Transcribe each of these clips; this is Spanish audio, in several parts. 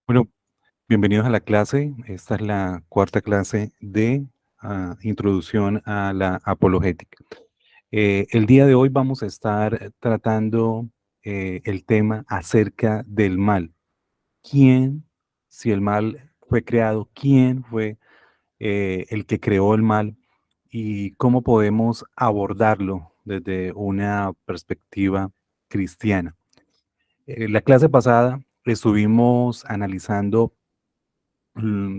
Bueno, bienvenidos a la clase. Esta es la cuarta clase de Introducción a la Apologética. El día de hoy vamos a estar tratando el tema acerca del mal. ¿Quién, si el mal fue creado, quién fue el que creó el mal y cómo podemos abordarlo desde una perspectiva cristiana? La clase pasada estuvimos analizando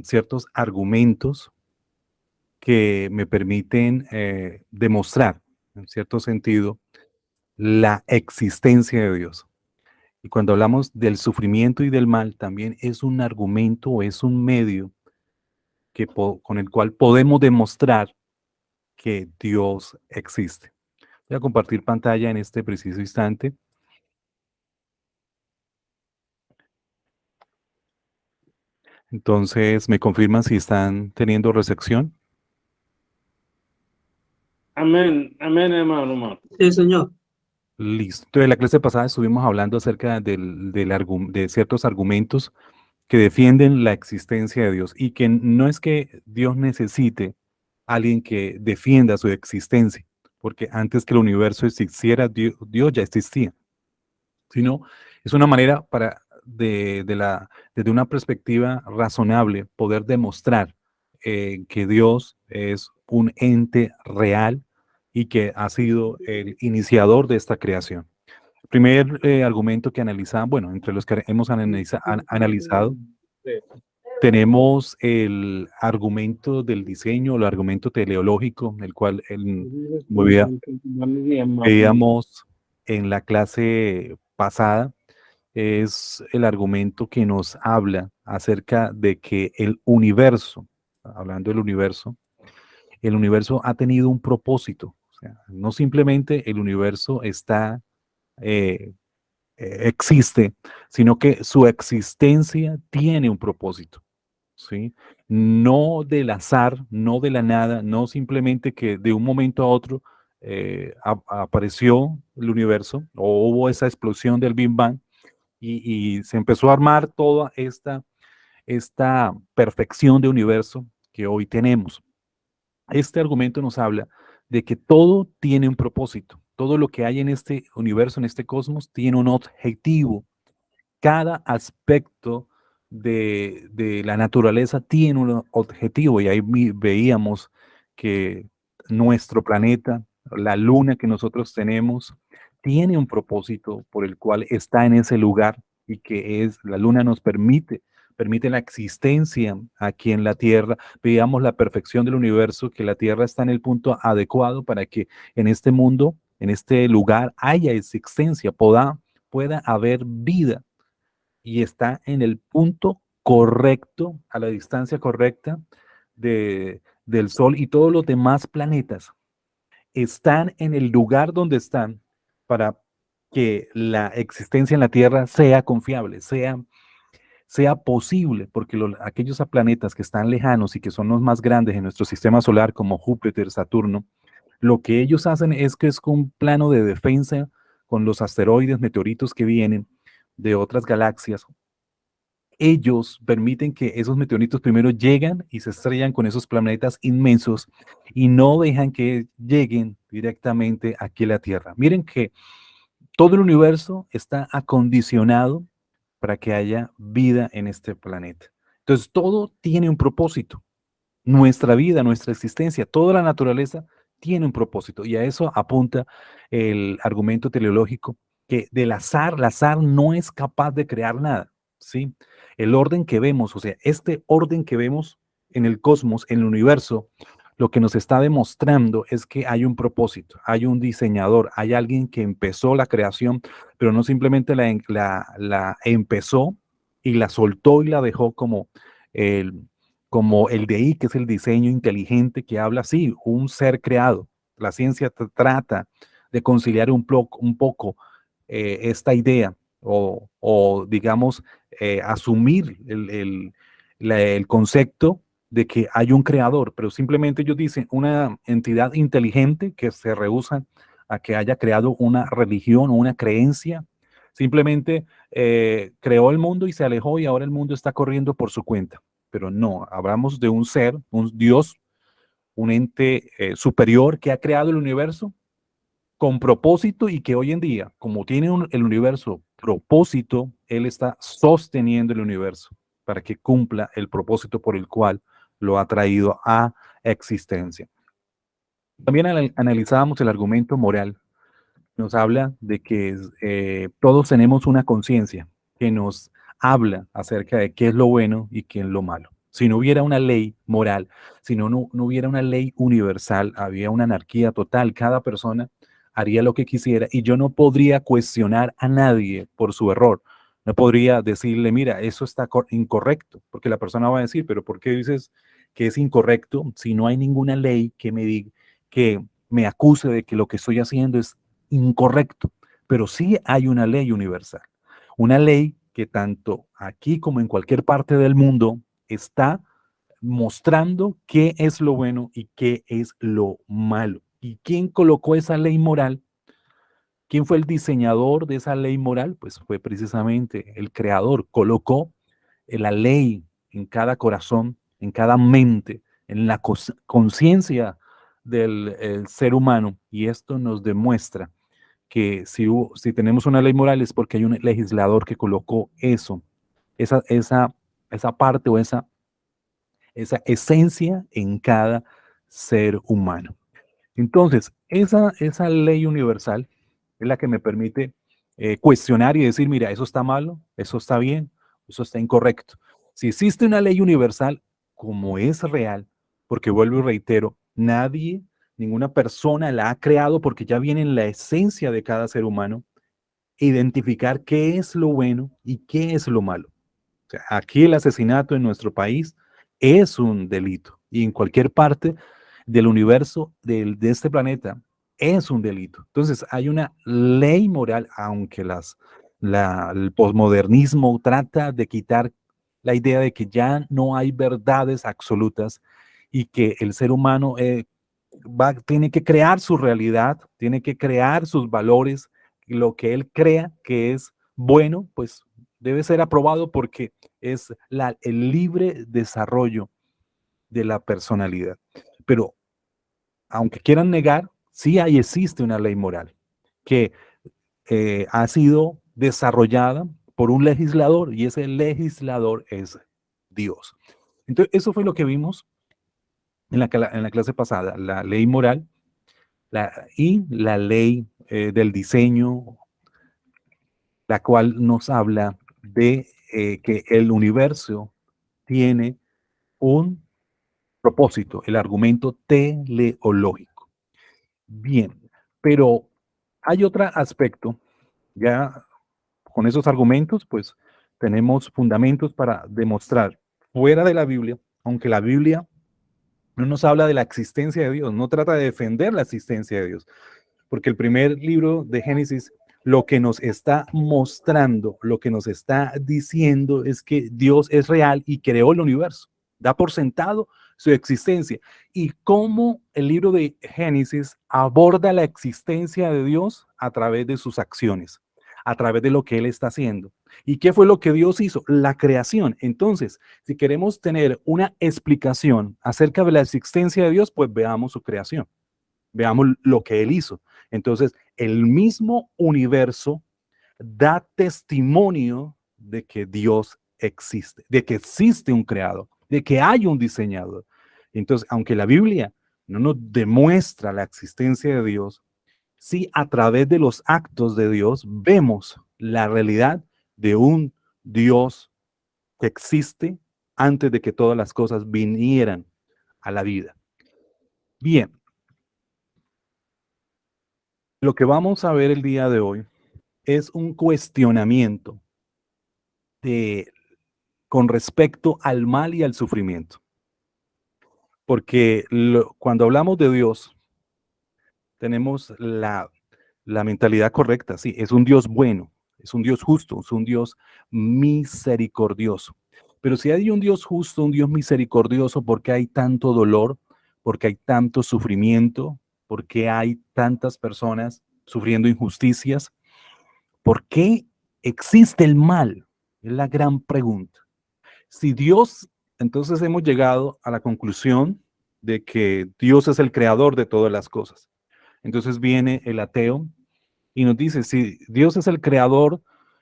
ciertos argumentos que me permiten demostrar, en cierto sentido, la existencia de Dios. Y cuando hablamos del sufrimiento y del mal, también es un argumento o es un medio con el cual podemos demostrar que Dios existe. Voy a compartir pantalla en este preciso instante. Entonces, ¿me confirman si están teniendo recepción? Amén, amén, hermano. Sí, señor. Listo. Entonces, la clase pasada estuvimos hablando acerca de ciertos argumentos que defienden la existencia de Dios y que no es que Dios necesite a alguien que defienda su existencia, porque antes que el universo existiera, Dios ya existía, sino es una manera desde una perspectiva razonable, poder demostrar que Dios es un ente real y que ha sido el iniciador de esta creación. El primer argumento que analizamos, bueno, entre los que hemos analizado, tenemos el argumento del diseño, el argumento teleológico, el cual veíamos en la clase pasada. Es el argumento que nos habla acerca de que hablando del universo, el universo ha tenido un propósito. O sea, no simplemente el universo existe, sino que su existencia tiene un propósito. ¿Sí? No del azar, no de la nada, no simplemente que de un momento a otro apareció el universo o hubo esa explosión del Big Bang y se empezó a armar toda esta perfección de universo que hoy tenemos. Este argumento nos habla de que todo tiene un propósito, todo lo que hay en este universo, en este cosmos, tiene un objetivo. Cada aspecto de la naturaleza tiene un objetivo y ahí veíamos que nuestro planeta, la luna que nosotros tenemos, tiene un propósito por el cual está en ese lugar y que es la luna nos permite la existencia aquí en la Tierra. Veíamos la perfección del universo, que la Tierra está en el punto adecuado para que en este mundo, en este lugar, haya existencia, pueda haber vida y está en el punto correcto, a la distancia correcta del Sol y todos los demás planetas están en el lugar donde están para que la existencia en la Tierra sea confiable, sea posible, porque aquellos planetas que están lejanos y que son los más grandes en nuestro sistema solar, como Júpiter, Saturno, lo que ellos hacen es que es con un plano de defensa con los asteroides, meteoritos que vienen de otras galaxias. Ellos permiten que esos meteoritos primero llegan y se estrellan con esos planetas inmensos y no dejan que lleguen directamente aquí a la Tierra. Miren que todo el universo está acondicionado para que haya vida en este planeta. Entonces, todo tiene un propósito. Nuestra vida, nuestra existencia, toda la naturaleza tiene un propósito y a eso apunta el argumento teleológico que del azar, el azar no es capaz de crear nada, ¿sí? El orden que vemos, o sea, este orden que vemos en el cosmos, en el universo, lo que nos está demostrando es que hay un propósito, hay un diseñador, hay alguien que empezó la creación, pero no simplemente la empezó y la soltó y la dejó el, como el DI, que es el diseño inteligente que habla, sí, un ser creado. La ciencia trata de conciliar un poco esta idea o digamos, asumir el concepto de que hay un creador, pero simplemente ellos dicen una entidad inteligente que se rehúsa a que haya creado una religión o una creencia Simplemente creó el mundo y se alejó y ahora el mundo está corriendo por su cuenta. Pero no, hablamos de un ser, un Dios, un ente superior que ha creado el universo con propósito y que hoy en día, como tiene el universo propósito, Él está sosteniendo el universo para que cumpla el propósito por el cual lo ha traído a existencia. También analizábamos el argumento moral. Nos habla de que todos tenemos una conciencia que nos habla acerca de qué es lo bueno y qué es lo malo. Si no hubiera una ley moral, si no hubiera una ley universal, había una anarquía total. Cada persona haría lo que quisiera y yo no podría cuestionar a nadie por su error. No podría decirle, mira, eso está incorrecto, porque la persona va a decir, pero ¿por qué dices que es incorrecto si no hay ninguna ley que me diga, que me acuse de que lo que estoy haciendo es incorrecto? Pero sí hay una ley universal, una ley que tanto aquí como en cualquier parte del mundo está mostrando qué es lo bueno y qué es lo malo. ¿Y quién colocó esa ley moral? ¿Quién fue el diseñador de esa ley moral? Pues fue precisamente el creador. Colocó la ley en cada corazón, en cada mente, en la conciencia del ser humano. Y esto nos demuestra que si tenemos una ley moral es porque hay un legislador que colocó eso, esa, esa, esa parte o esa esencia en cada ser humano. Entonces, esa ley universal es la que me permite cuestionar y decir, mira, eso está malo, eso está bien, eso está incorrecto. Si existe una ley universal, como es real, porque vuelvo y reitero, nadie, ninguna persona la ha creado porque ya viene en la esencia de cada ser humano, identificar qué es lo bueno y qué es lo malo. O sea, aquí el asesinato en nuestro país es un delito y en cualquier parte del universo de este planeta es un delito. Entonces hay una ley moral, aunque el posmodernismo trata de quitar la idea de que ya no hay verdades absolutas y que el ser humano tiene que crear su realidad, tiene que crear sus valores, lo que él crea que es bueno, pues debe ser aprobado porque es el libre desarrollo de la personalidad. Pero aunque quieran negar, sí existe una ley moral que ha sido desarrollada por un legislador y ese legislador es Dios. Entonces, eso fue lo que vimos en la clase pasada, la ley moral y la ley del diseño, la cual nos habla de que el universo tiene un propósito, el argumento teleológico. Bien, pero hay otro aspecto, ya con esos argumentos, pues tenemos fundamentos para demostrar fuera de la Biblia, aunque la Biblia no nos habla de la existencia de Dios, no trata de defender la existencia de Dios, porque el primer libro de Génesis lo que nos está mostrando, lo que nos está diciendo es que Dios es real y creó el universo. Da por sentado su existencia. Y cómo el libro de Génesis aborda la existencia de Dios a través de sus acciones, a través de lo que Él está haciendo. ¿Y qué fue lo que Dios hizo? La creación. Entonces, si queremos tener una explicación acerca de la existencia de Dios, pues veamos su creación. Veamos lo que Él hizo. Entonces, el mismo universo da testimonio de que Dios existe, de que existe un creador, de que hay un diseñador. Entonces, aunque la Biblia no nos demuestra la existencia de Dios, sí a través de los actos de Dios vemos la realidad de un Dios que existe antes de que todas las cosas vinieran a la vida. Bien, lo que vamos a ver el día de hoy es un cuestionamiento de, con respecto al mal y al sufrimiento. Porque cuando hablamos de Dios, tenemos la mentalidad correcta, sí, es un Dios bueno, es un Dios justo, es un Dios misericordioso. Pero si hay un Dios justo, un Dios misericordioso, ¿por qué hay tanto dolor? ¿Por qué hay tanto sufrimiento? ¿Por qué hay tantas personas sufriendo injusticias? ¿Por qué ¿existe el mal? Es la gran pregunta. Si Dios, entonces hemos llegado a la conclusión de que Dios es el creador de todas las cosas. Entonces viene el ateo y nos dice, si Dios es el creador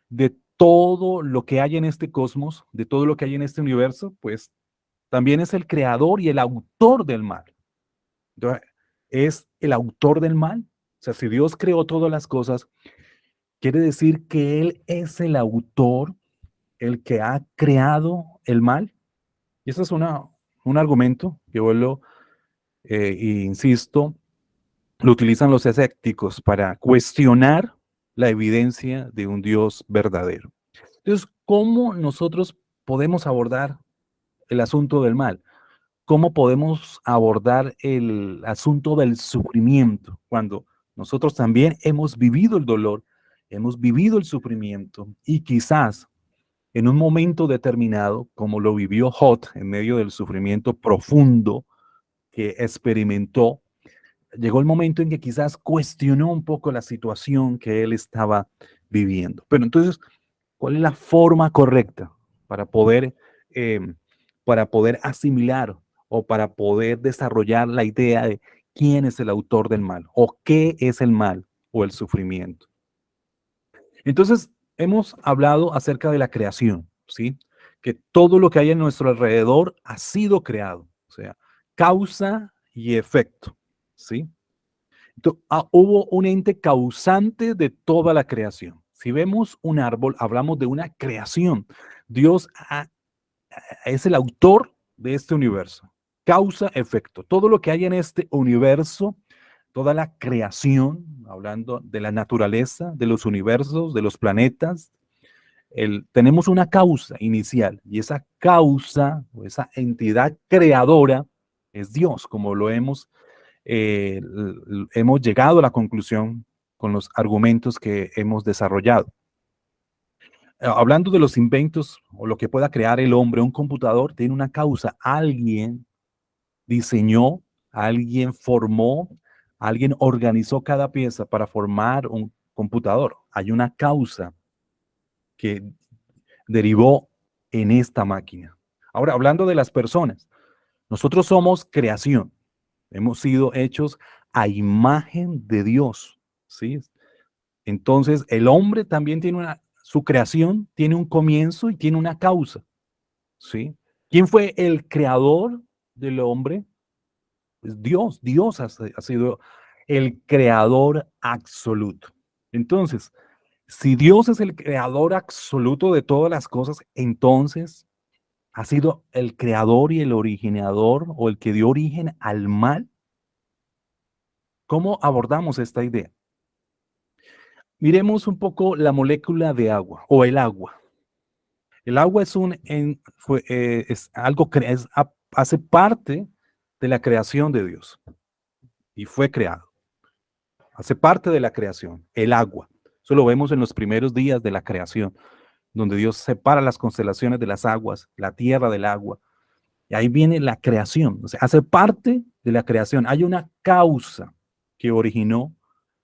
de todo lo que hay en este cosmos, de todo lo que hay en este universo, pues también es el creador y el autor del mal. Entonces, ¿es el autor del mal? O sea, si Dios creó todas las cosas, quiere decir que Él es el autor, el que ha creado el mal. Y ese es un argumento que vuelvo e insisto, lo utilizan los escépticos para cuestionar la evidencia de un Dios verdadero. Entonces, ¿cómo nosotros podemos abordar el asunto del mal? ¿Cómo podemos abordar el asunto del sufrimiento cuando nosotros también hemos vivido el dolor, hemos vivido el sufrimiento y quizás en un momento determinado, como lo vivió Job en medio del sufrimiento profundo que experimentó, llegó el momento en que quizás cuestionó un poco la situación que él estaba viviendo. Pero entonces, ¿cuál es la forma correcta para poder, eh, para poder asimilar o para poder desarrollar la idea de quién es el autor del mal o qué es el mal o el sufrimiento? Entonces, hemos hablado acerca de la creación, ¿sí? Que todo lo que hay en nuestro alrededor ha sido creado, o sea, causa y efecto, ¿sí? Hubo un ente causante de toda la creación. Si vemos un árbol, hablamos de una creación. Dios es el autor de este universo. Causa, efecto. Todo lo que hay en este universo, toda la creación, hablando de la naturaleza, de los universos, de los planetas, tenemos una causa inicial y esa causa o esa entidad creadora es Dios, como lo hemos llegado a la conclusión con los argumentos que hemos desarrollado. Hablando de los inventos o lo que pueda crear el hombre, un computador tiene una causa. Alguien diseñó, alguien formó, alguien organizó cada pieza para formar un computador. Hay una causa que derivó en esta máquina. Ahora, hablando de las personas, nosotros somos creación. Hemos sido hechos a imagen de Dios, ¿sí? Entonces, el hombre también tiene su creación tiene un comienzo y tiene una causa, ¿sí? ¿Quién fue el creador del hombre? Pues Dios. Dios ha sido el creador absoluto. Entonces, si Dios es el creador absoluto de todas las cosas, entonces ha sido el creador y el originador o el que dio origen al mal. ¿Cómo abordamos esta idea? Miremos un poco la molécula de agua o el agua. El agua es algo que hace parte de la creación de Dios y fue creado. Hace parte de la creación, el agua. Eso lo vemos en los primeros días de la creación, donde Dios separa las constelaciones de las aguas, la tierra del agua. Y ahí viene la creación. O sea, hace parte de la creación. Hay una causa que originó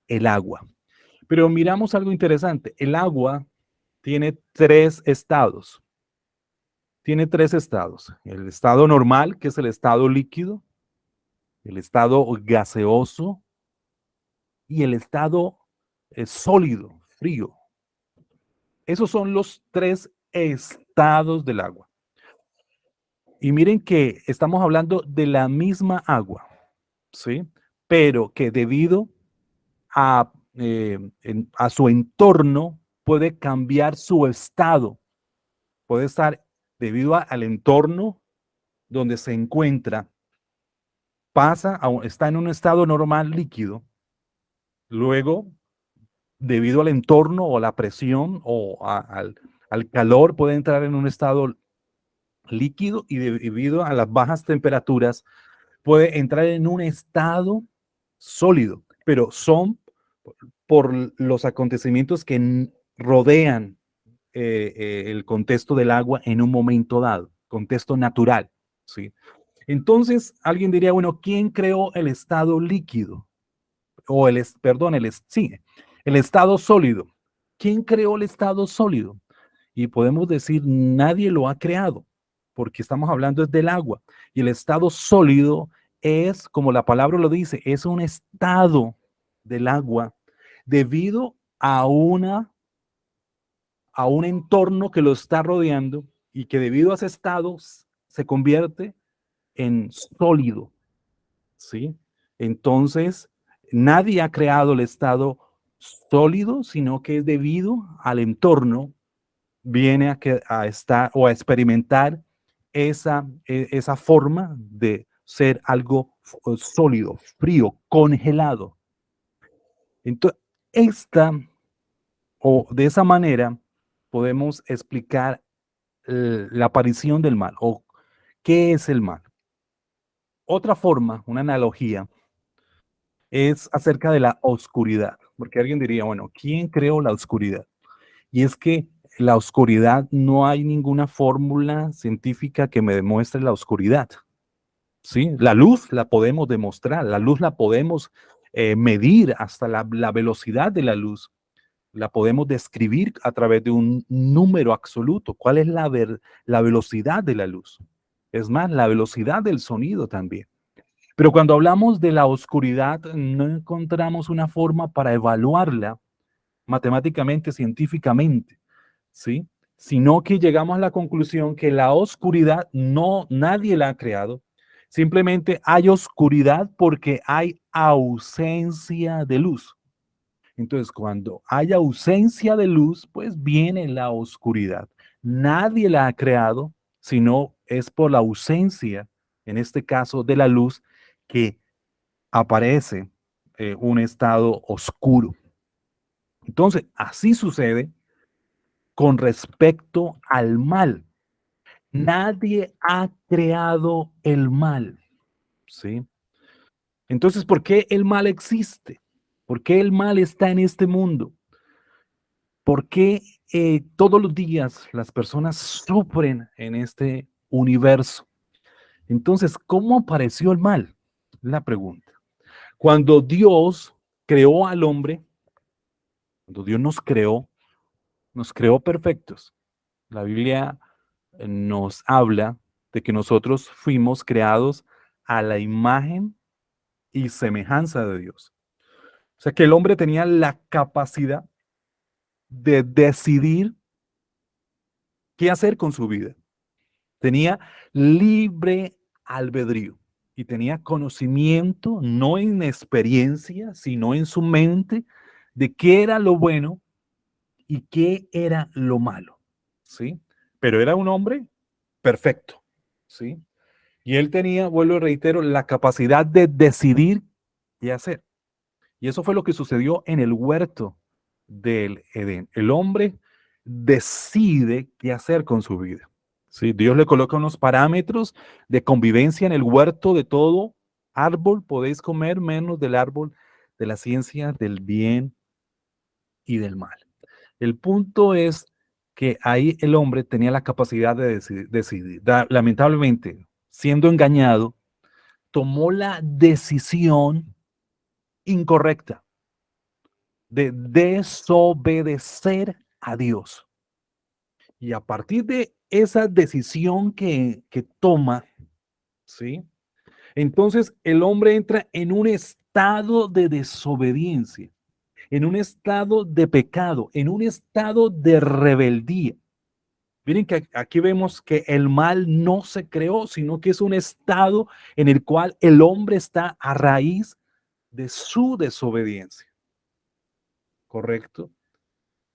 el agua. Pero miramos algo interesante. El agua tiene tres estados. Tiene tres estados. El estado normal, que es el estado líquido, el estado gaseoso y el estado sólido, frío. Esos son los tres estados del agua. Y miren que estamos hablando de la misma agua, ¿sí? Pero que debido a su entorno puede cambiar su estado. Puede estar debido al entorno donde se encuentra, está en un estado normal líquido, luego, debido al entorno o a la presión al calor, puede entrar en un estado líquido y debido a las bajas temperaturas, puede entrar en un estado sólido, pero son por los acontecimientos que rodean el contexto del agua en un momento dado, contexto natural, ¿sí? Entonces, alguien diría, bueno, ¿quién creó el estado líquido? O el estado sólido. ¿quién creó el estado sólido? Y podemos decir, nadie lo ha creado, porque estamos hablando es del agua. Y el estado sólido es, como la palabra lo dice, es un estado del agua debido a un entorno que lo está rodeando y que debido a ese estado se convierte en sólido, ¿sí? Entonces, nadie ha creado el estado sólido, sino que es debido al entorno, viene a estar o a experimentar esa forma de ser algo sólido, frío, congelado. Entonces, esta o de esa manera podemos explicar la aparición del mal o qué es el mal. Otra forma, una analogía, es acerca de la oscuridad, porque alguien diría, bueno, ¿quién creó la oscuridad? Y es que la oscuridad, no hay ninguna fórmula científica que me demuestre la oscuridad, ¿sí? La luz la podemos demostrar, la luz la podemos medir hasta la velocidad de la luz, la podemos describir a través de un número absoluto. ¿Cuál es la velocidad de la luz? Es más, la velocidad del sonido también. Pero cuando hablamos de la oscuridad, no encontramos una forma para evaluarla matemáticamente, científicamente, ¿sí? Sino que llegamos a la conclusión que la oscuridad nadie la ha creado. Simplemente hay oscuridad porque hay ausencia de luz. Entonces, cuando hay ausencia de luz, pues viene la oscuridad. Nadie la ha creado, sino es por la ausencia, en este caso, de la luz, que aparece un estado oscuro. Entonces, así sucede con respecto al mal. Nadie ha creado el mal, ¿sí? Entonces, ¿por qué el mal existe? ¿Por qué el mal está en este mundo? ¿Por qué todos los días las personas sufren en este universo? Entonces, ¿cómo apareció el mal? La pregunta. Cuando Dios creó al hombre, cuando Dios nos creó perfectos. La Biblia nos habla de que nosotros fuimos creados a la imagen y semejanza de Dios. O sea que el hombre tenía la capacidad de decidir qué hacer con su vida. Tenía libre albedrío y tenía conocimiento, no en experiencia, sino en su mente, de qué era lo bueno y qué era lo malo, ¿sí? Pero era un hombre perfecto, ¿sí? Y él tenía, vuelvo y reitero, la capacidad de decidir qué hacer. Y eso fue lo que sucedió en el huerto del Edén. El hombre decide qué hacer con su vida. ¿Sí? Dios le coloca unos parámetros de convivencia en el huerto de todo árbol. Podéis comer menos del árbol de la ciencia del bien y del mal. El punto es que ahí el hombre tenía la capacidad de decidir. Lamentablemente, siendo engañado, tomó la decisión incorrecta de desobedecer a Dios. Y a partir de esa decisión que toma, ¿sí? Entonces el hombre entra en un estado de desobediencia, en un estado de pecado, en un estado de rebeldía. Miren que aquí vemos que el mal no se creó, sino que es un estado en el cual el hombre está a raíz de su desobediencia. ¿Correcto?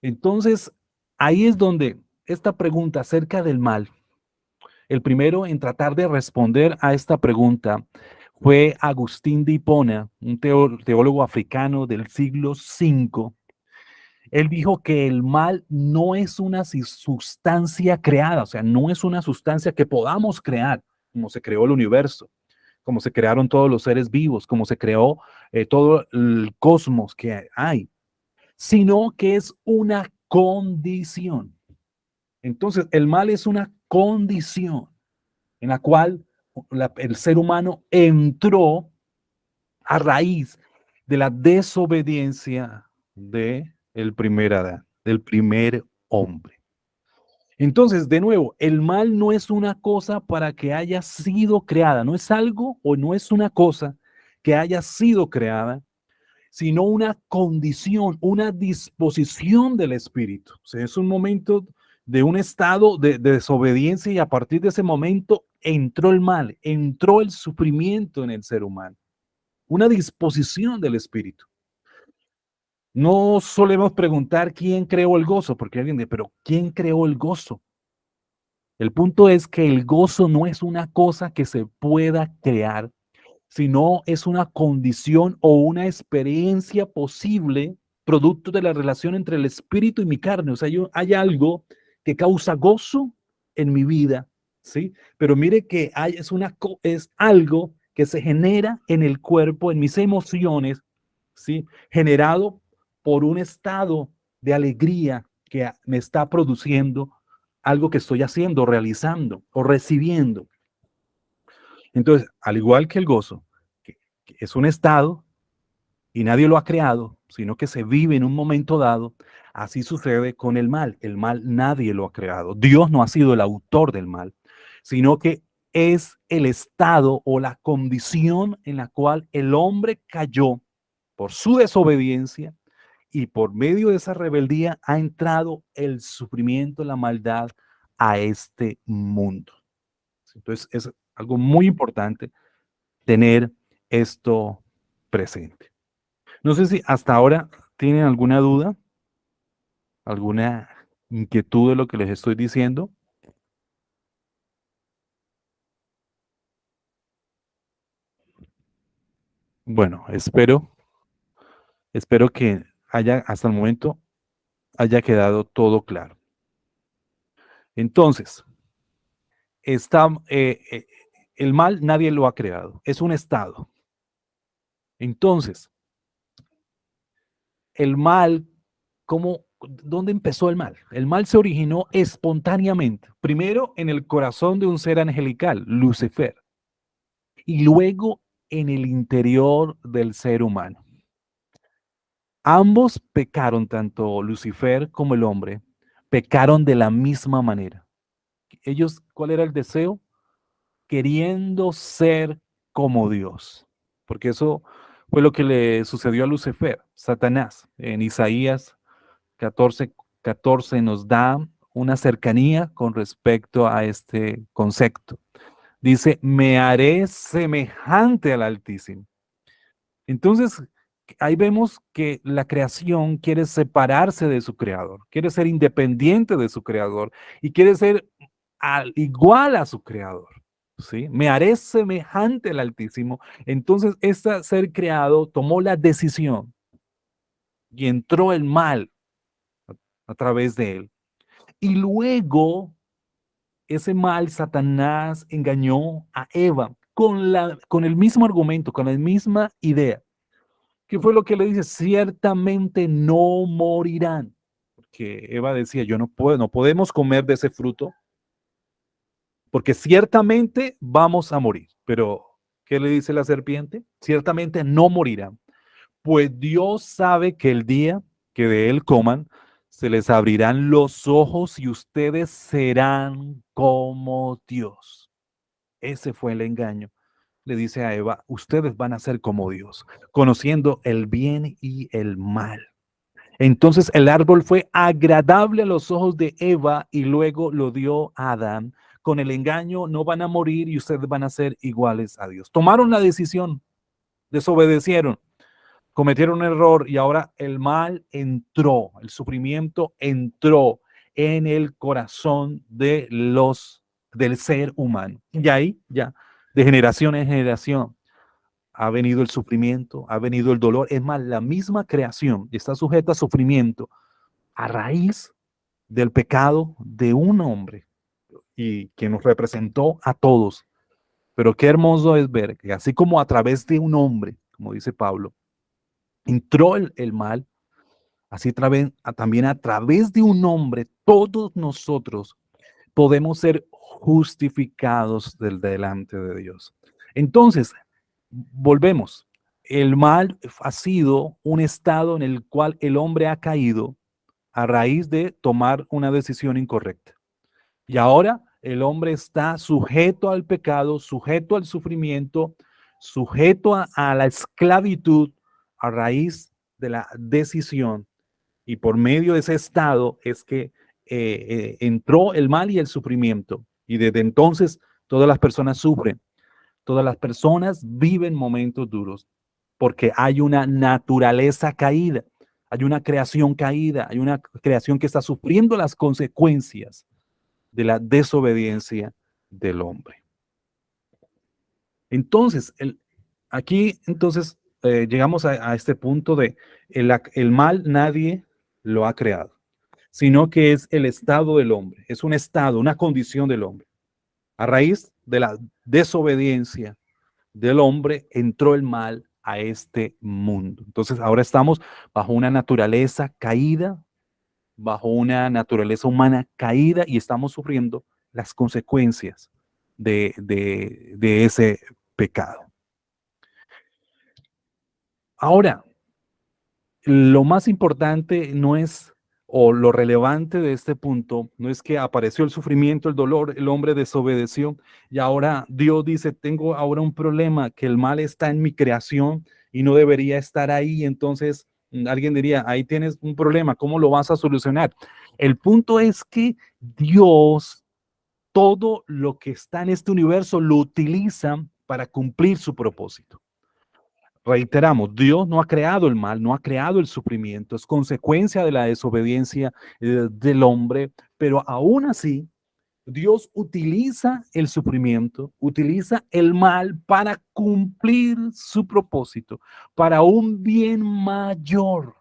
Entonces, ahí es donde esta pregunta acerca del mal, el primero en tratar de responder a esta pregunta fue Agustín de Hipona, un teólogo africano del siglo V. Él dijo que el mal no es una sustancia creada, o sea, no es una sustancia que podamos crear, como se creó el universo, como se crearon todos los seres vivos, como se creó todo el cosmos que hay, sino que es una condición. Entonces, el mal es una condición en la cual el ser humano entró a raíz de la desobediencia de el primer Adán, del primer hombre. Entonces, de nuevo, el mal no es una cosa para que haya sido creada, no es algo o no es una cosa que haya sido creada, sino una condición, una disposición del espíritu. O sea, es un momento de un estado de desobediencia y a partir de ese momento entró el mal, entró el sufrimiento en el ser humano, una disposición del espíritu. No solemos preguntar quién creó el gozo, porque alguien dice, pero ¿quién creó el gozo? El punto es que el gozo no es una cosa que se pueda crear, sino es una condición o una experiencia posible producto de la relación entre el espíritu y mi carne. O sea, hay algo que causa gozo en mi vida, ¿sí? Pero mire que es algo que se genera en el cuerpo, en mis emociones, ¿sí? Generado por un estado de alegría que me está produciendo algo que estoy haciendo, realizando o recibiendo. Entonces, al igual que el gozo, que es un estado y nadie lo ha creado, sino que se vive en un momento dado, así sucede con el mal. El mal nadie lo ha creado. Dios no ha sido el autor del mal, sino que es el estado o la condición en la cual el hombre cayó por su desobediencia y por medio de esa rebeldía ha entrado el sufrimiento, la maldad a este mundo. Entonces, es algo muy importante tener esto presente. No sé si hasta ahora tienen alguna duda, alguna inquietud de lo que les estoy diciendo. Bueno, espero que hasta el momento haya quedado todo claro. Entonces, está, el mal nadie lo ha creado, es un estado. Entonces, el mal, ¿dónde empezó el mal? El mal se originó espontáneamente, primero en el corazón de un ser angelical, Lucifer, y luego en el interior del ser humano. Ambos pecaron, tanto Lucifer como el hombre, pecaron de la misma manera. Ellos, ¿cuál era el deseo? Queriendo ser como Dios, porque eso fue lo que le sucedió a Lucifer, Satanás. En Isaías 14:14 nos da una cercanía con respecto a este concepto. Dice, me haré semejante al Altísimo. Entonces, ahí vemos que la creación quiere separarse de su creador, quiere ser independiente de su creador y quiere ser igual a su creador. ¿Sí? Me haré semejante al Altísimo. Entonces, este ser creado tomó la decisión y entró el mal a través de él. Y luego, ese mal, Satanás engañó a Eva con el mismo argumento, con la misma idea. ¿Qué fue lo que le dice? Ciertamente no morirán. Porque Eva decía, yo no puedo, no podemos comer de ese fruto, porque ciertamente vamos a morir. Pero, ¿qué le dice la serpiente? Ciertamente no morirán. Pues Dios sabe que el día que de él coman, se les abrirán los ojos y ustedes serán como Dios. Ese fue el engaño. Le dice a Eva, ustedes van a ser como Dios, conociendo el bien y el mal. Entonces el árbol fue agradable a los ojos de Eva y luego lo dio a Adán. Con el engaño no van a morir y ustedes van a ser iguales a Dios. Tomaron la decisión, desobedecieron, cometieron un error y ahora el mal entró, el sufrimiento entró en el corazón del ser humano. Y ahí ya, de generación en generación, ha venido el sufrimiento, ha venido el dolor. Es más, la misma creación está sujeta a sufrimiento a raíz del pecado de un hombre y que nos representó a todos. Pero qué hermoso es ver que así como a través de un hombre, como dice Pablo, entró el mal, así también a través de un hombre, todos nosotros podemos ser justificados delante de Dios. Entonces, volvemos. El mal ha sido un estado en el cual el hombre ha caído a raíz de tomar una decisión incorrecta. Y ahora el hombre está sujeto al pecado, sujeto al sufrimiento, sujeto a la esclavitud a raíz de la decisión. Y por medio de ese estado es que entró el mal y el sufrimiento. Y desde entonces todas las personas sufren, todas las personas viven momentos duros, porque hay una naturaleza caída, hay una creación caída, hay una creación que está sufriendo las consecuencias de la desobediencia del hombre. Entonces, aquí entonces llegamos a este punto de el mal nadie lo ha creado, sino que es el estado del hombre, es un estado, una condición del hombre. A raíz de la desobediencia del hombre entró el mal a este mundo. Entonces ahora estamos bajo una naturaleza caída, bajo una naturaleza humana caída y estamos sufriendo las consecuencias de ese pecado. Ahora, lo más importante no es, o lo relevante de este punto, no es que apareció el sufrimiento, el dolor, el hombre desobedeció y ahora Dios dice, tengo ahora un problema, que el mal está en mi creación y no debería estar ahí. Entonces alguien diría, ahí tienes un problema, ¿cómo lo vas a solucionar? El punto es que Dios, todo lo que está en este universo, lo utiliza para cumplir su propósito. Reiteramos, Dios no ha creado el mal, no ha creado el sufrimiento, es consecuencia de la desobediencia del hombre, pero aún así, Dios utiliza el sufrimiento, utiliza el mal para cumplir su propósito, para un bien mayor.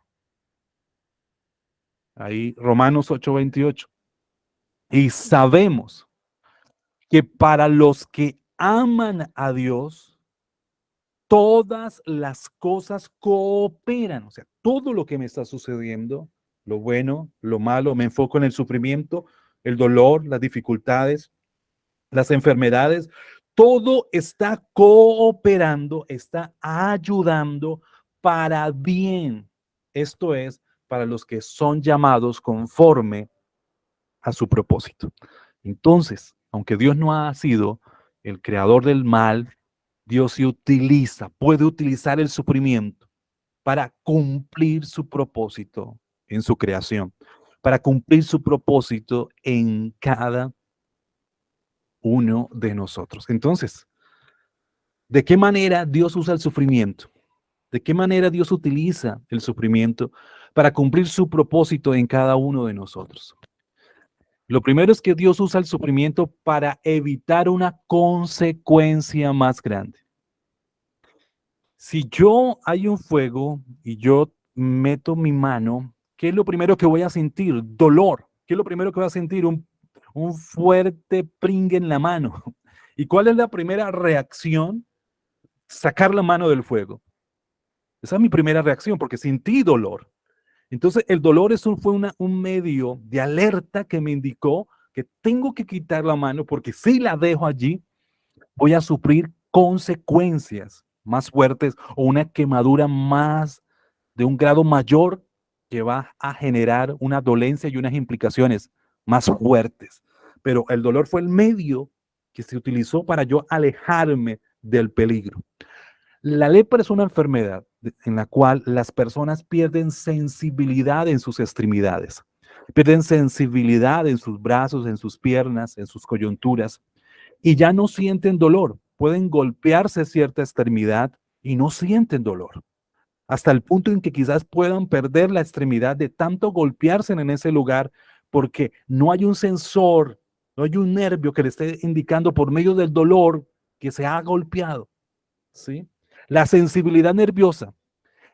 Ahí, Romanos 8:28. Y sabemos que para los que aman a Dios, todas las cosas cooperan, o sea, todo lo que me está sucediendo, lo bueno, lo malo, me enfoco en el sufrimiento, el dolor, las dificultades, las enfermedades, todo está cooperando, está ayudando para bien. Esto es, para los que son llamados conforme a su propósito. Entonces, aunque Dios no ha sido el creador del mal, Dios sí puede utilizar el sufrimiento para cumplir su propósito en su creación, para cumplir su propósito en cada uno de nosotros. Entonces, ¿de qué manera Dios usa el sufrimiento? ¿De qué manera Dios utiliza el sufrimiento para cumplir su propósito en cada uno de nosotros? Lo primero es que Dios usa el sufrimiento para evitar una consecuencia más grande. Si yo hay un fuego y yo meto mi mano, ¿qué es lo primero que voy a sentir? Dolor. ¿Qué es lo primero que voy a sentir? Un fuerte pringue en la mano. ¿Y cuál es la primera reacción? Sacar la mano del fuego. Esa es mi primera reacción porque sentí dolor. Entonces, el dolor fue un medio de alerta que me indicó que tengo que quitar la mano porque si la dejo allí, voy a sufrir consecuencias más fuertes o una quemadura más de un grado mayor que va a generar una dolencia y unas implicaciones más fuertes. Pero el dolor fue el medio que se utilizó para yo alejarme del peligro. La lepra es una enfermedad en la cual las personas pierden sensibilidad en sus extremidades, pierden sensibilidad en sus brazos, en sus piernas, en sus coyunturas y ya no sienten dolor. Pueden golpearse cierta extremidad y no sienten dolor, hasta el punto en que quizás puedan perder la extremidad de tanto golpearse en ese lugar porque no hay un sensor, no hay un nervio que le esté indicando por medio del dolor que se ha golpeado, ¿sí? La sensibilidad nerviosa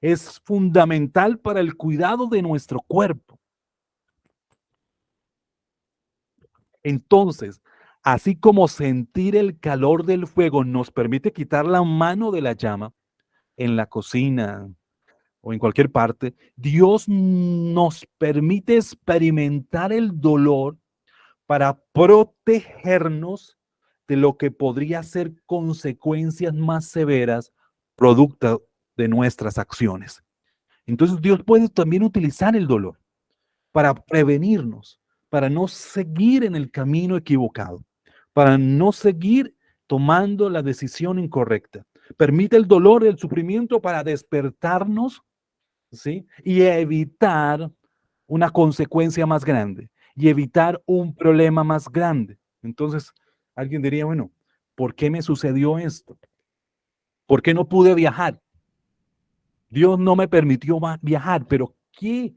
es fundamental para el cuidado de nuestro cuerpo. Entonces, así como sentir el calor del fuego nos permite quitar la mano de la llama en la cocina o en cualquier parte, Dios nos permite experimentar el dolor para protegernos de lo que podría ser consecuencias más severas producto de nuestras acciones. Entonces Dios puede también utilizar el dolor para prevenirnos, para no seguir en el camino equivocado, para no seguir tomando la decisión incorrecta. Permite el dolor y el sufrimiento para despertarnos, ¿sí? Y evitar una consecuencia más grande y evitar un problema más grande. Entonces, alguien diría, bueno, ¿por qué me sucedió esto? ¿Por qué no pude viajar? Dios no me permitió viajar, pero ¿qué?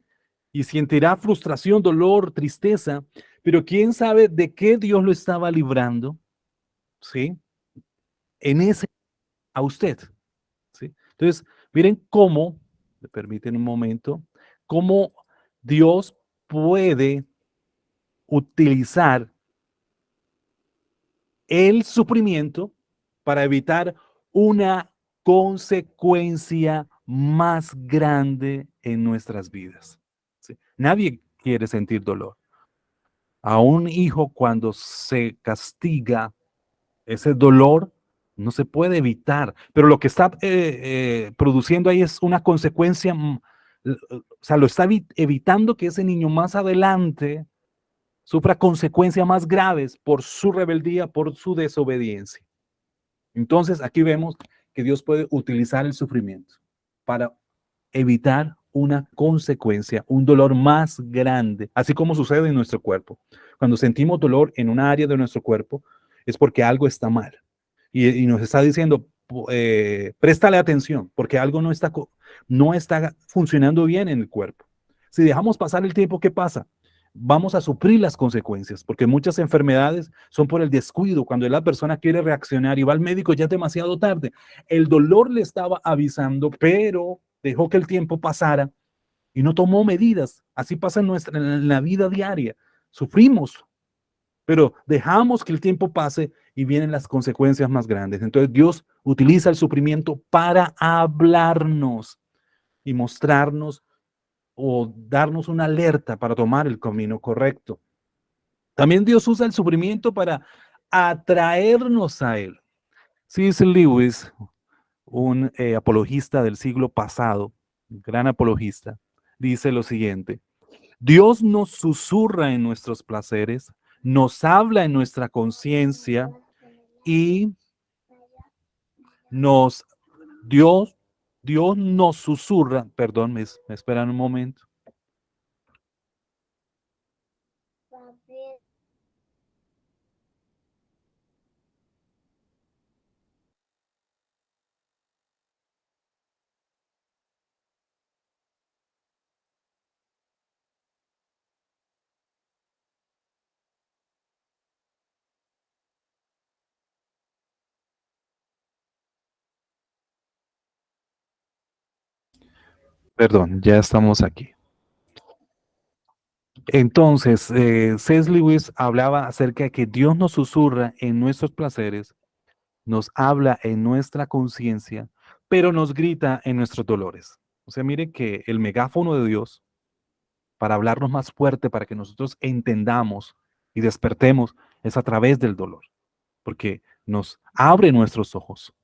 Y sentirá frustración, dolor, tristeza, pero quién sabe de qué Dios lo estaba librando, ¿sí? En ese, a usted, ¿sí? Entonces, miren cómo, me permiten un momento, cómo Dios puede utilizar el sufrimiento para evitar una consecuencia más grande en nuestras vidas. ¿Sí? Nadie quiere sentir dolor. A un hijo cuando se castiga, ese dolor no se puede evitar, pero lo que está produciendo ahí es una consecuencia, o sea, lo está evitando que ese niño más adelante sufra consecuencias más graves por su rebeldía, por su desobediencia. Entonces, aquí vemos que Dios puede utilizar el sufrimiento para evitar una consecuencia, un dolor más grande, así como sucede en nuestro cuerpo. Cuando sentimos dolor en una área de nuestro cuerpo, es porque algo está mal. Y nos está diciendo, préstale atención, porque algo no está funcionando bien en el cuerpo. Si dejamos pasar el tiempo, ¿qué pasa? Vamos a sufrir las consecuencias, porque muchas enfermedades son por el descuido. Cuando la persona quiere reaccionar y va al médico, ya es demasiado tarde. El dolor le estaba avisando, pero dejó que el tiempo pasara y no tomó medidas. Así pasa en la vida diaria. Sufrimos, pero dejamos que el tiempo pase y vienen las consecuencias más grandes. Entonces Dios utiliza el sufrimiento para hablarnos y mostrarnos o darnos una alerta para tomar el camino correcto. También Dios usa el sufrimiento para atraernos a Él. C.S. Lewis, un apologista del siglo pasado, un gran apologista, dice lo siguiente: Dios nos susurra en nuestros placeres, nos habla en nuestra conciencia y nos, Dios, Dios nos susurra, perdón, me esperan un momento. Perdón, ya estamos aquí. Entonces, C.S. Lewis hablaba acerca de que Dios nos susurra en nuestros placeres, nos habla en nuestra conciencia, pero nos grita en nuestros dolores. O sea, mire que el megáfono de Dios para hablarnos más fuerte, para que nosotros entendamos y despertemos, es a través del dolor, porque nos abre nuestros ojos.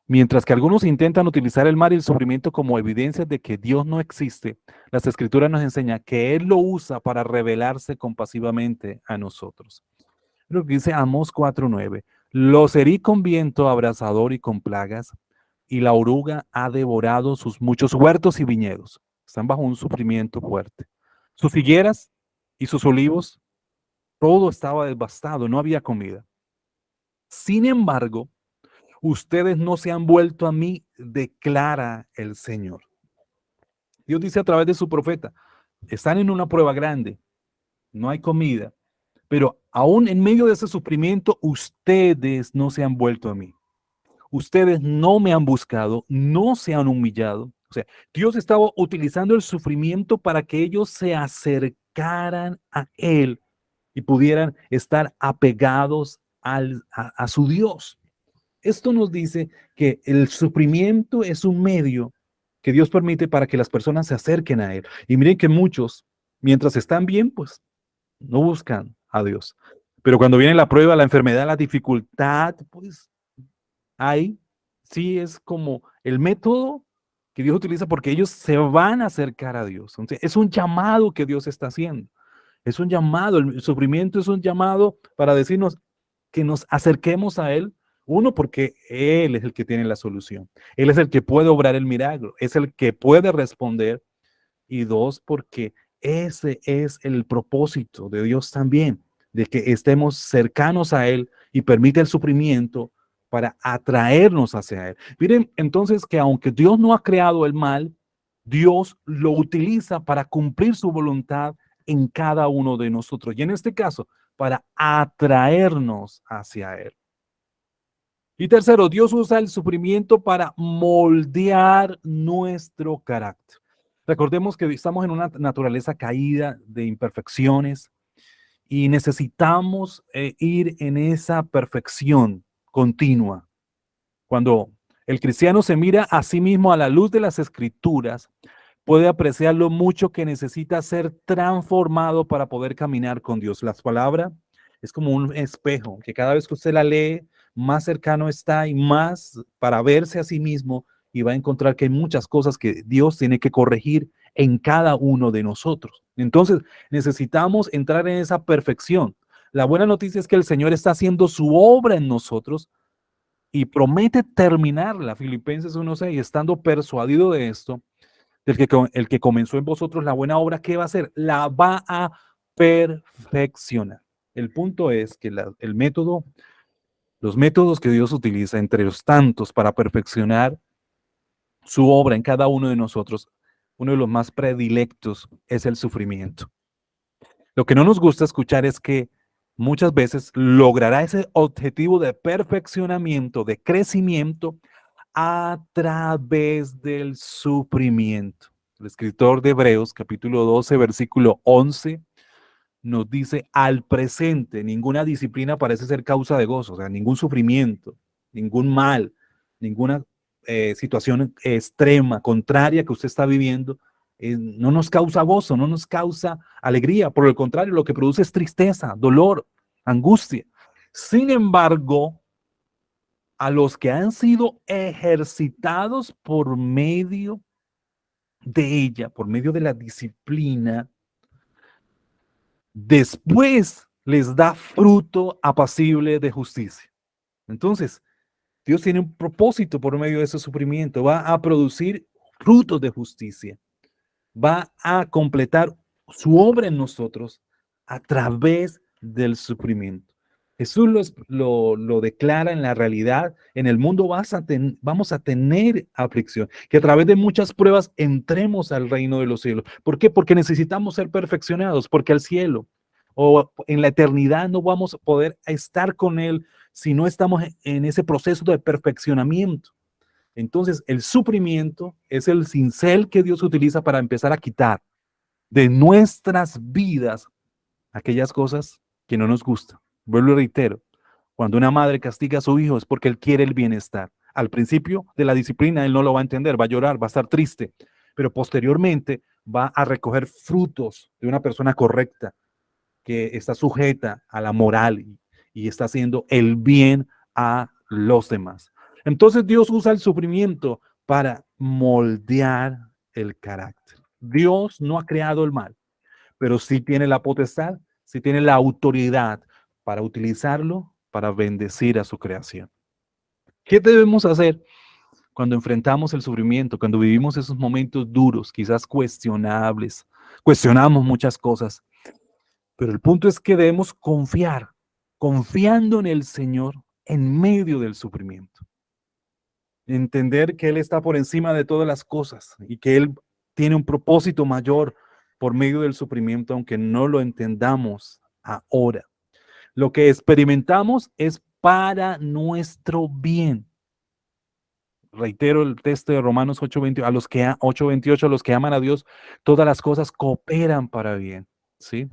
Mientras que algunos intentan utilizar el mal y el sufrimiento como evidencia de que Dios no existe, las Escrituras nos enseñan que Él lo usa para revelarse compasivamente a nosotros. Lo que dice Amós 4:9: los herí con viento abrasador y con plagas, y la oruga ha devorado sus muchos huertos y viñedos. Están bajo un sufrimiento fuerte. Sus higueras y sus olivos, todo estaba devastado, no había comida. Sin embargo, ustedes no se han vuelto a mí, declara el Señor. Dios dice a través de su profeta: están en una prueba grande, no hay comida, pero aún en medio de ese sufrimiento, ustedes no se han vuelto a mí. Ustedes no me han buscado, no se han humillado. O sea, Dios estaba utilizando el sufrimiento para que ellos se acercaran a Él y pudieran estar apegados a su Dios. Esto nos dice que el sufrimiento es un medio que Dios permite para que las personas se acerquen a Él. Y miren que muchos, mientras están bien, pues no buscan a Dios. Pero cuando viene la prueba, la enfermedad, la dificultad, pues ahí sí es como el método, que Dios utiliza porque ellos se van a acercar a Dios. Entonces, es un llamado que Dios está haciendo. Es un llamado, el sufrimiento es un llamado para decirnos que nos acerquemos a Él. Uno, porque Él es el que tiene la solución. Él es el que puede obrar el milagro. Es el que puede responder. Y dos, porque ese es el propósito de Dios también, de que estemos cercanos a Él y permite el sufrimiento para atraernos hacia Él. Miren entonces que aunque Dios no ha creado el mal, Dios lo utiliza para cumplir su voluntad en cada uno de nosotros. Y en este caso, para atraernos hacia Él. Y tercero, Dios usa el sufrimiento para moldear nuestro carácter. Recordemos que estamos en una naturaleza caída de imperfecciones y necesitamos ir en esa perfección continua. Cuando el cristiano se mira a sí mismo a la luz de las escrituras, puede apreciar lo mucho que necesita ser transformado para poder caminar con Dios. Las palabras es como un espejo, que cada vez que usted la lee, más cercano está y más para verse a sí mismo y va a encontrar que hay muchas cosas que Dios tiene que corregir en cada uno de nosotros. Entonces, necesitamos entrar en esa perfección. La buena noticia es que el Señor está haciendo su obra en nosotros y promete terminarla. Filipenses 1:6, estando persuadido de esto, el que comenzó en vosotros la buena obra, ¿qué va a hacer? La va a perfeccionar. El punto es que los métodos que Dios utiliza entre los tantos para perfeccionar su obra en cada uno de nosotros, uno de los más predilectos es el sufrimiento. Lo que no nos gusta escuchar es que muchas veces logrará ese objetivo de perfeccionamiento, de crecimiento, a través del sufrimiento. El escritor de Hebreos, capítulo 12, versículo 11, nos dice, al presente, ninguna disciplina parece ser causa de gozo, o sea, ningún sufrimiento, ningún mal, ninguna situación extrema, contraria que usted está viviendo, no nos causa gozo, no nos causa alegría. Por el contrario, lo que produce es tristeza, dolor, angustia. Sin embargo, a los que han sido ejercitados por medio de ella, por medio de la disciplina, después les da fruto apacible de justicia. Entonces, Dios tiene un propósito por medio de ese sufrimiento, va a producir frutos de justicia, va a completar su obra en nosotros a través del sufrimiento. Jesús lo declara en la realidad. En el mundo vamos a tener aflicción, que a través de muchas pruebas entremos al reino de los cielos. ¿Por qué? Porque necesitamos ser perfeccionados, porque al cielo o en la eternidad no vamos a poder estar con Él si no estamos en ese proceso de perfeccionamiento. Entonces, el sufrimiento es el cincel que Dios utiliza para empezar a quitar de nuestras vidas aquellas cosas que no nos gustan. Vuelvo y reitero, cuando una madre castiga a su hijo es porque él quiere el bienestar. Al principio de la disciplina él no lo va a entender, va a llorar, va a estar triste, pero posteriormente va a recoger frutos de una persona correcta que está sujeta a la moral y está haciendo el bien a los demás. Entonces Dios usa el sufrimiento para moldear el carácter. Dios no ha creado el mal, pero sí tiene la potestad, sí tiene la autoridad para utilizarlo para bendecir a su creación. ¿Qué debemos hacer cuando enfrentamos el sufrimiento, cuando vivimos esos momentos duros, quizás cuestionables? Cuestionamos muchas cosas, pero el punto es que debemos confiar, confiando en el Señor en medio del sufrimiento. Entender que Él está por encima de todas las cosas y que Él tiene un propósito mayor por medio del sufrimiento, aunque no lo entendamos ahora. Lo que experimentamos es para nuestro bien. Reitero el texto de Romanos 8:28, 8:28, a los que aman a Dios, todas las cosas cooperan para bien, ¿sí?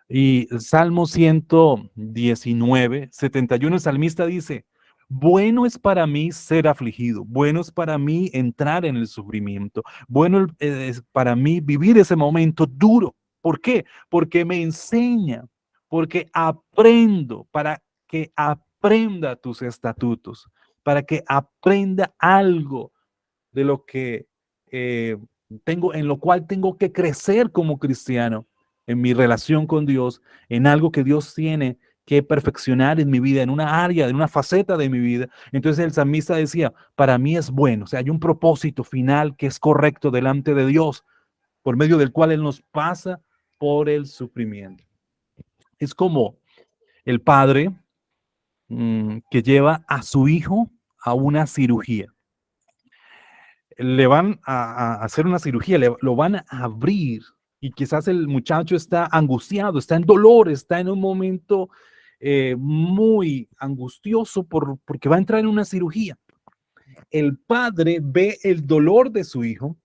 Y Salmo 119, 71, el salmista dice, bueno es para mí ser afligido, bueno es para mí entrar en el sufrimiento, bueno es para mí vivir ese momento duro. ¿Por qué? Porque me enseña, porque aprendo, para que aprenda tus estatutos, para que aprenda algo de lo que en lo cual tengo que crecer como cristiano, en mi relación con Dios, en algo que Dios tiene que perfeccionar en mi vida, en una área, en una faceta de mi vida. Entonces el salmista decía, para mí es bueno, o sea, hay un propósito final que es correcto delante de Dios, por medio del cual Él nos pasa por el sufrimiento. Es como el padre que lleva a su hijo a una cirugía. Le van a hacer una cirugía, lo van a abrir y quizás el muchacho está angustiado, está en dolor, está en un momento muy angustioso porque va a entrar en una cirugía. El padre ve el dolor de su hijo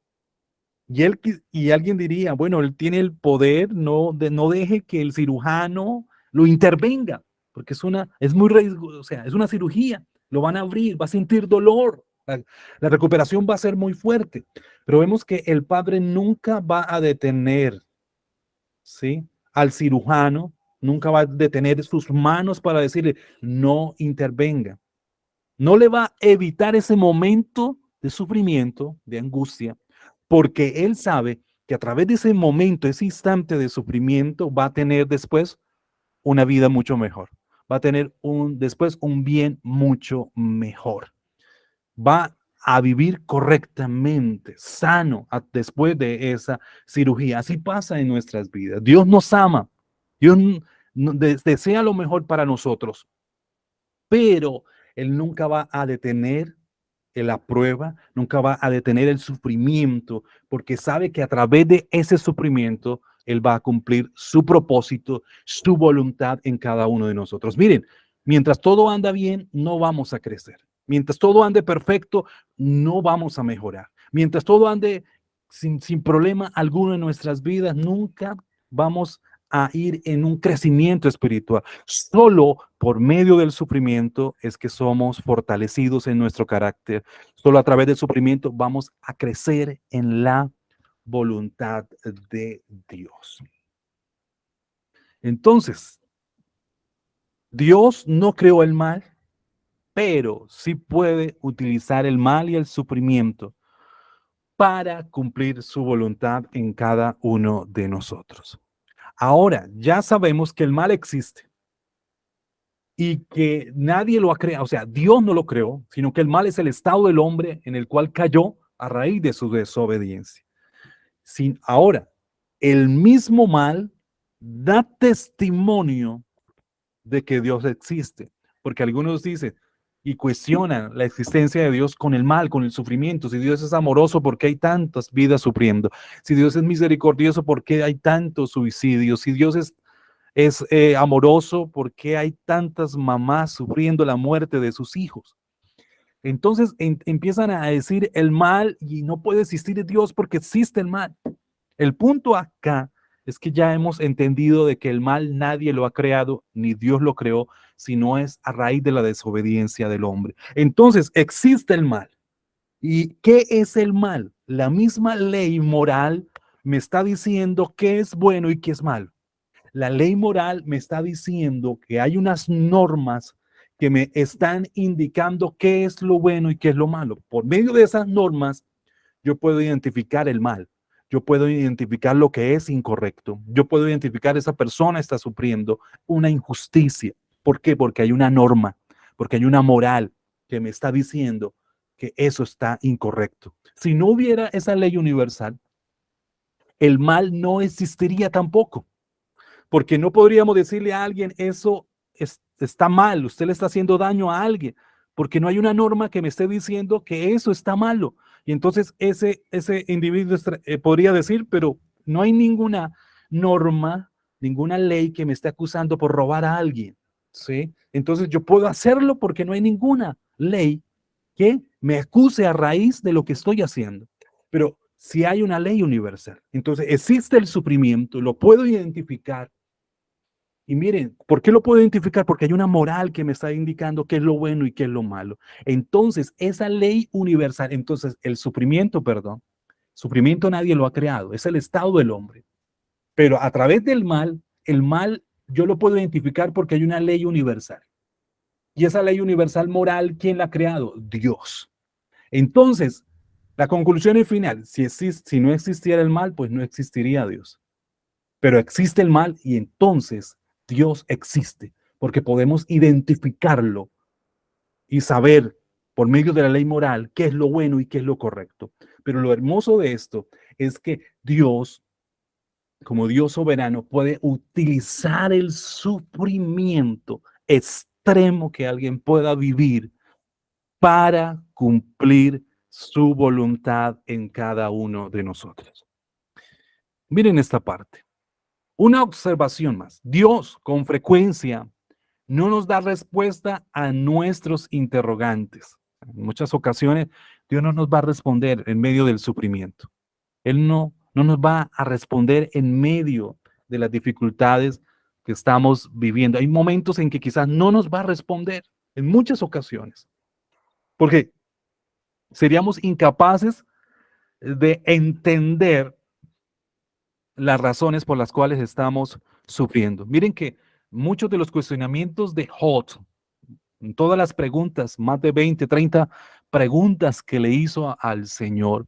y alguien diría, bueno, él tiene el poder, no deje que el cirujano lo intervenga, porque es muy riesgoso, o sea, es una cirugía, lo van a abrir, va a sentir dolor, la recuperación va a ser muy fuerte, pero vemos que el padre nunca va a detener, ¿sí? Al cirujano, nunca va a detener sus manos para decirle, no intervenga, no le va a evitar ese momento de sufrimiento, de angustia, porque él sabe que a través de ese momento, ese instante de sufrimiento, va a tener después una vida mucho mejor. Va a tener después un bien mucho mejor. Va a vivir correctamente, sano, después de esa cirugía. Así pasa en nuestras vidas. Dios nos ama. Dios desea lo mejor para nosotros, pero Él nunca va a detener la prueba, nunca va a detener el sufrimiento, porque sabe que a través de ese sufrimiento Él va a cumplir su propósito, su voluntad en cada uno de nosotros. Miren, mientras todo anda bien, no vamos a crecer. Mientras todo ande perfecto, no vamos a mejorar. Mientras todo ande sin problema alguno en nuestras vidas, nunca vamos a ir en un crecimiento espiritual. Solo por medio del sufrimiento es que somos fortalecidos en nuestro carácter. Solo a través del sufrimiento vamos a crecer en la voluntad de Dios. Entonces, Dios no creó el mal, pero sí puede utilizar el mal y el sufrimiento para cumplir su voluntad en cada uno de nosotros. Ahora, ya sabemos que el mal existe y que nadie lo ha creado, o sea, Dios no lo creó, sino que el mal es el estado del hombre en el cual cayó a raíz de su desobediencia. Ahora, el mismo mal da testimonio de que Dios existe, porque algunos dicen y cuestionan la existencia de Dios con el mal, con el sufrimiento. Si Dios es amoroso, ¿por qué hay tantas vidas sufriendo? Si Dios es misericordioso, ¿por qué hay tantos suicidios? Si Dios es amoroso, ¿por qué hay tantas mamás sufriendo la muerte de sus hijos? Entonces empiezan a decir el mal y no puede existir Dios porque existe el mal. El punto acá es que ya hemos entendido de que el mal nadie lo ha creado, ni Dios lo creó, sino es a raíz de la desobediencia del hombre. Entonces existe el mal. ¿Y qué es el mal? La misma ley moral me está diciendo qué es bueno y qué es malo. La ley moral me está diciendo que hay unas normas que me están indicando qué es lo bueno y qué es lo malo. Por medio de esas normas, yo puedo identificar el mal. Yo puedo identificar lo que es incorrecto. Yo puedo identificar esa persona está sufriendo una injusticia. ¿Por qué? Porque hay una norma, porque hay una moral que me está diciendo que eso está incorrecto. Si no hubiera esa ley universal, el mal no existiría tampoco. Porque no podríamos decirle a alguien, eso está mal, usted le está haciendo daño a alguien, porque no hay una norma que me esté diciendo que eso está malo. Y entonces ese individuo podría decir, pero no hay ninguna norma, ninguna ley que me esté acusando por robar a alguien, ¿sí? Entonces yo puedo hacerlo porque no hay ninguna ley que me acuse a raíz de lo que estoy haciendo. Pero si hay una ley universal, entonces existe el sufrimiento, lo puedo identificar. Y miren, ¿por qué lo puedo identificar? Porque hay una moral que me está indicando qué es lo bueno y qué es lo malo. Entonces, esa ley universal, entonces sufrimiento nadie lo ha creado, es el estado del hombre. Pero a través del mal, el mal yo lo puedo identificar porque hay una ley universal. Y esa ley universal moral, ¿quién la ha creado? Dios. Entonces, La conclusión es final. Si no existiera el mal, pues no existiría Dios. Pero existe el mal y entonces Dios existe, porque podemos identificarlo y saber por medio de la ley moral qué es lo bueno y qué es lo correcto. Pero lo hermoso de esto es que Dios, como Dios soberano, puede utilizar el sufrimiento extremo que alguien pueda vivir para cumplir su voluntad en cada uno de nosotros. Miren esta parte. Una observación más. Dios con frecuencia no nos da respuesta a nuestros interrogantes. En muchas ocasiones, Dios no nos va a responder en medio del sufrimiento. Él no nos va a responder en medio de las dificultades que estamos viviendo. Hay momentos en que quizás no nos va a responder, en muchas ocasiones, porque seríamos incapaces de entender las razones por las cuales estamos sufriendo. Miren que muchos de los cuestionamientos de Job, todas las preguntas, más de 20, 30 preguntas que le hizo al Señor,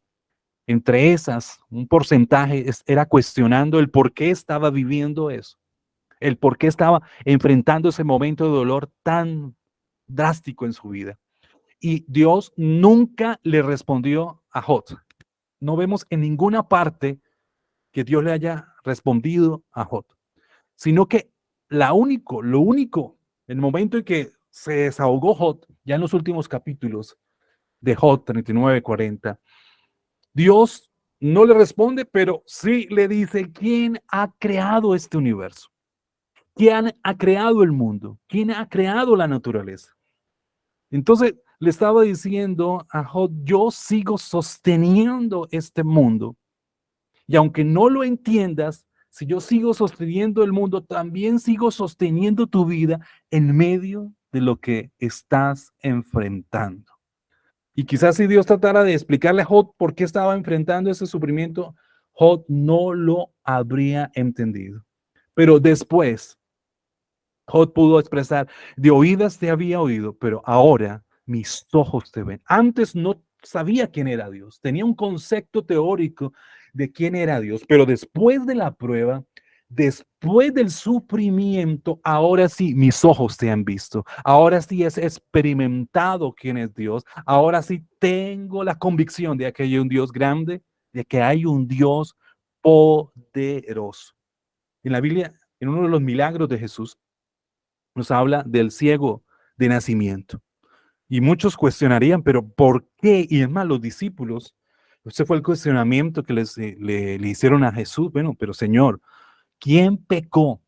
entre esas, un porcentaje era cuestionando el por qué estaba viviendo eso, el por qué estaba enfrentando ese momento de dolor tan drástico en su vida. Y Dios nunca le respondió a Job. No vemos en ninguna parte que Dios le haya respondido a Job, sino que lo único, el momento en que se desahogó Job, ya en los últimos capítulos de Job 39, 40, Dios no le responde, pero sí le dice quién ha creado este universo, quién ha creado el mundo, quién ha creado la naturaleza. Entonces le estaba diciendo a Job, yo sigo sosteniendo este mundo. Y aunque no lo entiendas, si yo sigo sosteniendo el mundo, también sigo sosteniendo tu vida en medio de lo que estás enfrentando. Y quizás si Dios tratara de explicarle a Job por qué estaba enfrentando ese sufrimiento, Job no lo habría entendido. Pero después, Job pudo expresar, de oídas te había oído, pero ahora mis ojos te ven. Antes no sabía quién era Dios, tenía un concepto teórico de quién era Dios, pero después de la prueba, después del sufrimiento, ahora sí mis ojos te han visto, ahora sí es experimentado quién es Dios, ahora sí tengo la convicción de que hay un Dios grande, de que hay un Dios poderoso. En la Biblia, en uno de los milagros de Jesús, nos habla del ciego de nacimiento. Y muchos cuestionarían, pero ¿por qué? Y es más, los discípulos, ese fue el cuestionamiento que le hicieron a Jesús. Bueno, pero Señor, ¿quién pecó? O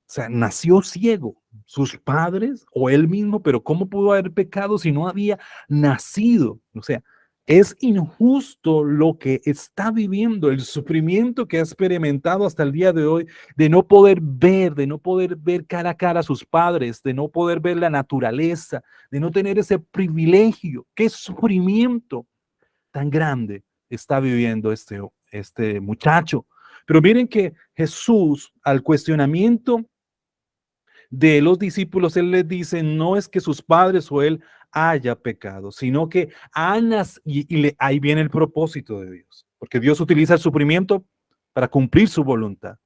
sea, nació ciego, sus padres o él mismo, pero ¿cómo pudo haber pecado si no había nacido? O sea, es injusto lo que está viviendo, el sufrimiento que ha experimentado hasta el día de hoy, de no poder ver cara a cara a sus padres, de no poder ver la naturaleza, de no tener ese privilegio. ¿Qué sufrimiento tan grande está viviendo este muchacho? Pero miren que Jesús, al cuestionamiento de los discípulos, él les dice, no es que sus padres o él haya pecado, sino que ahí viene el propósito de Dios, porque Dios utiliza el sufrimiento para cumplir su voluntad,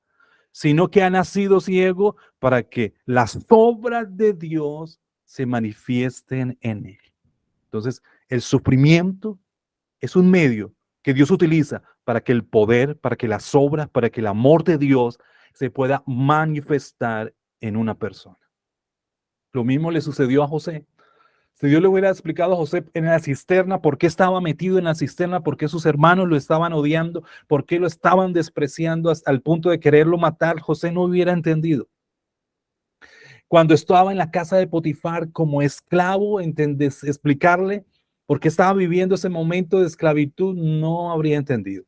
sino que ha nacido ciego para que las obras de Dios se manifiesten en él. Entonces, el sufrimiento es un medio que Dios utiliza para que el poder, para que las obras, para que el amor de Dios se pueda manifestar en una persona. Lo mismo le sucedió a José. Si Dios le hubiera explicado a José en la cisterna por qué estaba metido en la cisterna, por qué sus hermanos lo estaban odiando, por qué lo estaban despreciando hasta el punto de quererlo matar, José no hubiera entendido. Cuando estaba en la casa de Potifar como esclavo, explicarle por qué estaba viviendo ese momento de esclavitud, no habría entendido.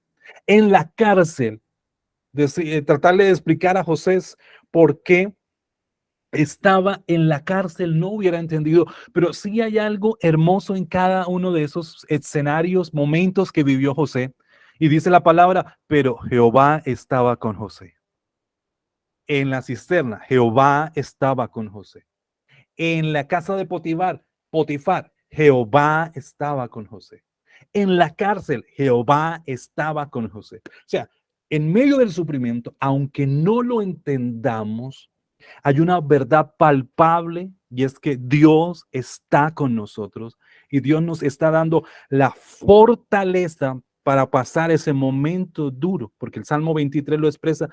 En la cárcel, tratarle de explicar a José por qué estaba en la cárcel, no hubiera entendido, pero sí hay algo hermoso en cada uno de esos escenarios, momentos que vivió José. Y dice la palabra, pero Jehová estaba con José. En la cisterna, Jehová estaba con José. En la casa de Potifar, Jehová estaba con José. En la cárcel, Jehová estaba con José. O sea, en medio del sufrimiento, aunque no lo entendamos, hay una verdad palpable y es que Dios está con nosotros y Dios nos está dando la fortaleza para pasar ese momento duro, porque el Salmo 23 lo expresa.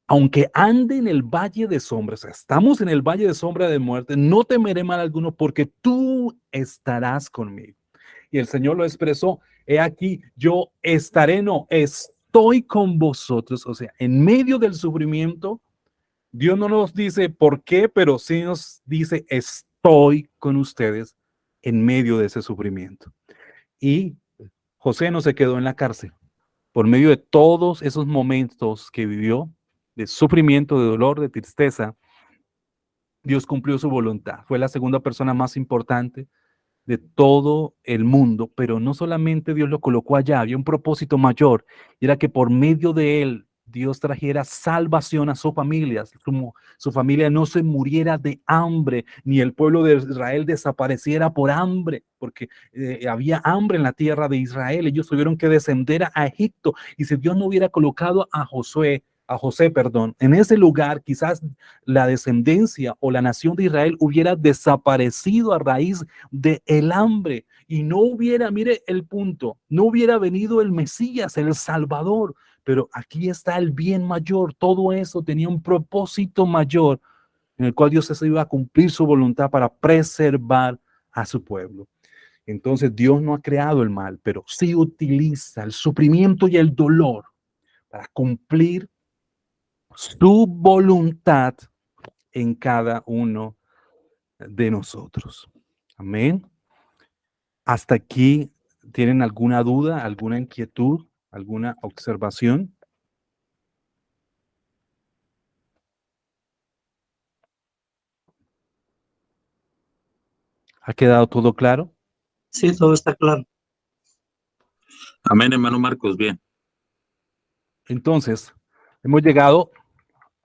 Aunque ande en el valle de sombras, o sea, estamos en el valle de sombra de muerte, no temeré mal alguno porque tú estarás conmigo. Y el Señor lo expresó, he aquí, yo estaré, no, estoy con vosotros. O sea, en medio del sufrimiento, Dios no nos dice por qué, pero sí nos dice, estoy con ustedes en medio de ese sufrimiento. Y José no se quedó en la cárcel. Por medio de todos esos momentos que vivió, de sufrimiento, de dolor, de tristeza, Dios cumplió su voluntad. Fue la segunda persona más importante de todo el mundo, pero no solamente Dios lo colocó allá, había un propósito mayor, y era que por medio de él Dios trajera salvación a su familia, su familia no se muriera de hambre, ni el pueblo de Israel desapareciera por hambre, porque había hambre en la tierra de Israel, ellos tuvieron que descender a Egipto, y si Dios no hubiera colocado a José, perdón, en ese lugar, quizás la descendencia o la nación de Israel hubiera desaparecido a raíz de el hambre y no hubiera, mire el punto, no hubiera venido el Mesías, el Salvador, pero aquí está el bien mayor, todo eso tenía un propósito mayor en el cual Dios se iba a cumplir su voluntad para preservar a su pueblo. Entonces Dios no ha creado el mal, pero sí utiliza el sufrimiento y el dolor para cumplir su voluntad en cada uno de nosotros. Amén. Hasta aquí, ¿tienen alguna duda, alguna inquietud, alguna observación? ¿Ha quedado todo claro? Sí, todo está claro. Amén, hermano Marcos, bien. Entonces, hemos llegado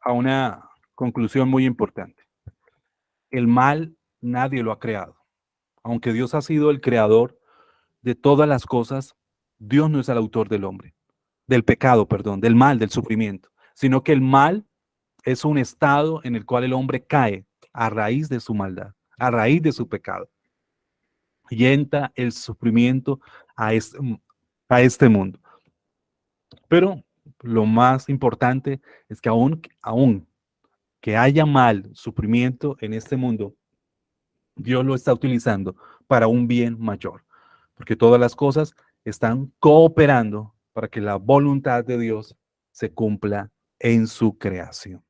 a una conclusión muy importante. El mal nadie lo ha creado. Aunque Dios ha sido el creador de todas las cosas, Dios no es el autor del pecado, perdón, del mal, del sufrimiento, sino que el mal es un estado en el cual el hombre cae a raíz de su maldad, a raíz de su pecado. Y entra el sufrimiento a este mundo. Pero lo más importante es que aún que haya mal, sufrimiento en este mundo, Dios lo está utilizando para un bien mayor, porque todas las cosas están cooperando para que la voluntad de Dios se cumpla en su creación.